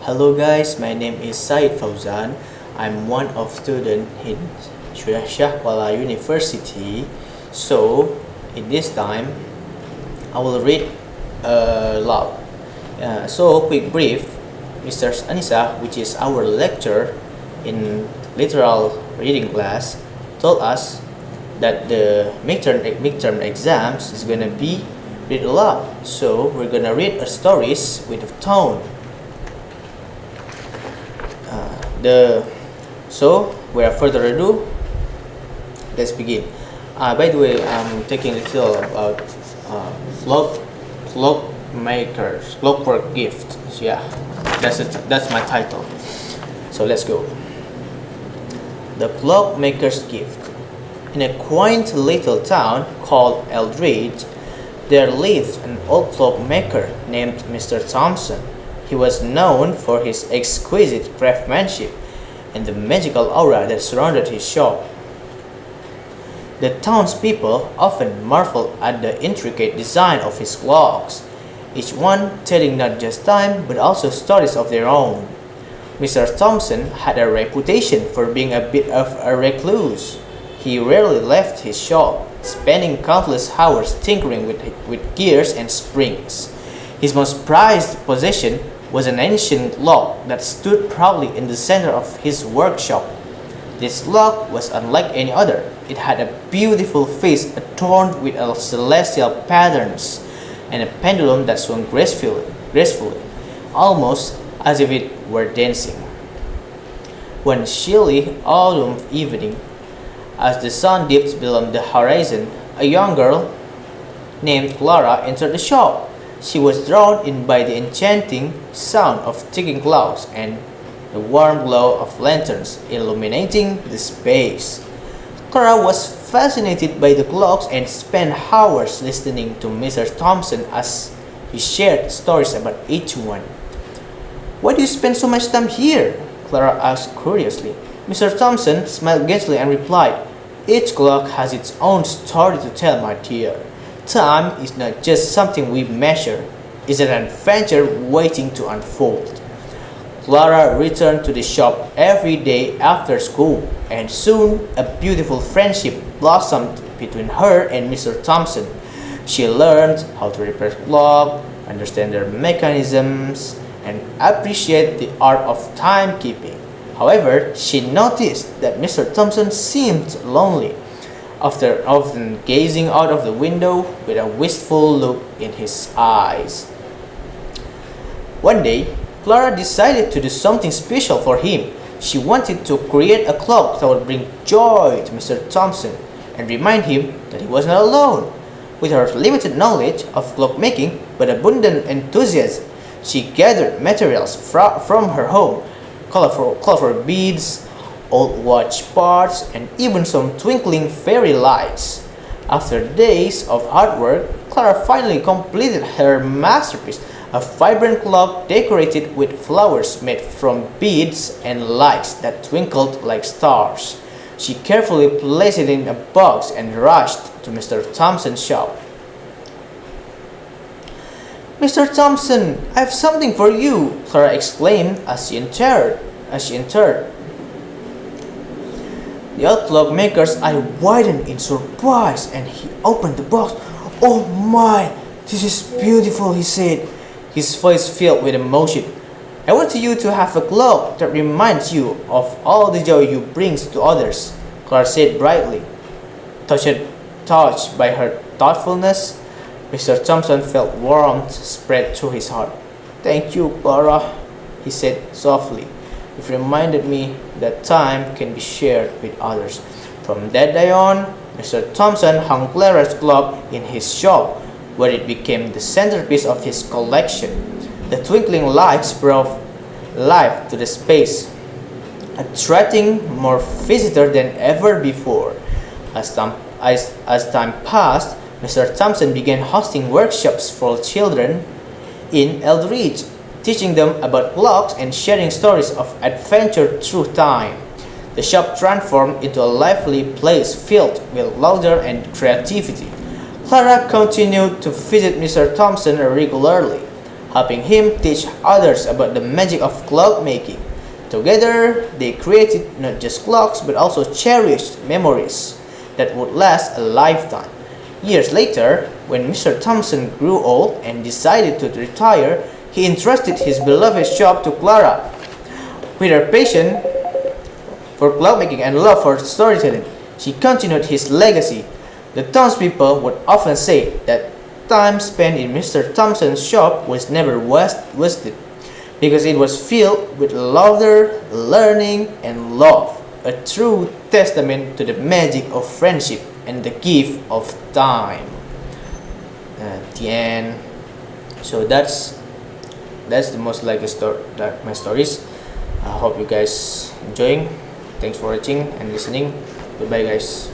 Hello guys, my name is Said Fauzan. I'm one of student in Unsyiah University. So in this time, I will read aloud. Quick brief. Mrs Anisah, which is our lecturer in literal reading class, told us that the midterm exams is gonna be read aloud. So we're gonna read stories with a tone. Without further ado, let's begin. By the way, I'm taking a little about clockwork gift. So yeah, that's my title. So let's go. The Clockmaker's Gift. In a quaint little town called Eldridge, there lived an old clockmaker named Mr. Thompson. He was known for his exquisite craftsmanship and the magical aura that surrounded his shop. The townspeople often marveled at the intricate design of his clocks, each one telling not just time but also stories of their own. Mr. Thompson had a reputation for being a bit of a recluse. He rarely left his shop, spending countless hours tinkering with gears and springs. His most prized possession was an ancient clock that stood proudly in the center of his workshop. This clock was unlike any other. It had a beautiful face adorned with celestial patterns and a pendulum that swung gracefully, almost as if it were dancing. One chilly autumn evening, as the sun dipped below the horizon, a young girl named Clara entered the shop. She was drawn in by the enchanting sound of ticking clocks and the warm glow of lanterns illuminating the space. Clara was fascinated by the clocks and spent hours listening to Mr. Thompson as he shared stories about each one. "Why do you spend so much time here?" Clara asked curiously. Mr. Thompson smiled gently and replied, "Each clock has its own story to tell, my dear. Time is not just something we measure, it's an adventure waiting to unfold." Clara returned to the shop every day after school, and soon a beautiful friendship blossomed between her and Mr. Thompson. She learned how to repair clocks, understand their mechanisms, and appreciate the art of timekeeping. However, she noticed that Mr. Thompson seemed lonely, after often gazing out of the window with a wistful look in his eyes. One day, Clara decided to do something special for him. She wanted to create a clock that would bring joy to Mr. Thompson and remind him that he was not alone. With her limited knowledge of clockmaking but abundant enthusiasm, she gathered materials from her home, colorful beads, old watch parts, and even some twinkling fairy lights. After days of hard work, Clara finally completed her masterpiece, a vibrant clock decorated with flowers made from beads and lights that twinkled like stars. She carefully placed it in a box and rushed to Mr. Thompson's shop. "Mr. Thompson, I have something for you!" Clara exclaimed as she entered. The old clockmaker's eye widened in surprise and he opened the box. "Oh my, this is beautiful," he said, his voice filled with emotion. "I want you to have a clock that reminds you of all the joy you bring to others," Clara said brightly. Touched by her thoughtfulness, Mr. Thompson felt warmth spread through his heart. "Thank you, Clara," he said softly. "It reminded me that time can be shared with others." From that day on, Mr. Thompson hung Clara's clock in his shop, where it became the centerpiece of his collection. The twinkling lights brought life to the space, attracting more visitors than ever before. As time passed, Mr. Thompson began hosting workshops for children in Eldridge, teaching them about clocks and sharing stories of adventure through time. The shop transformed into a lively place filled with laughter and creativity. Clara continued to visit Mr. Thompson regularly, helping him teach others about the magic of clock making. Together, they created not just clocks but also cherished memories that would last a lifetime. Years later, when Mr. Thompson grew old and decided to retire, he entrusted his beloved shop to Clara. With her passion for clockmaking and love for storytelling, she continued his legacy. The townspeople would often say that time spent in Mr. Thompson's shop was never wasted because it was filled with laughter, learning, and love, a true testament to the magic of friendship and the gift of time. The end. So that's the most like my stories. I hope you guys enjoying. Thanks for watching and listening. Goodbye, guys.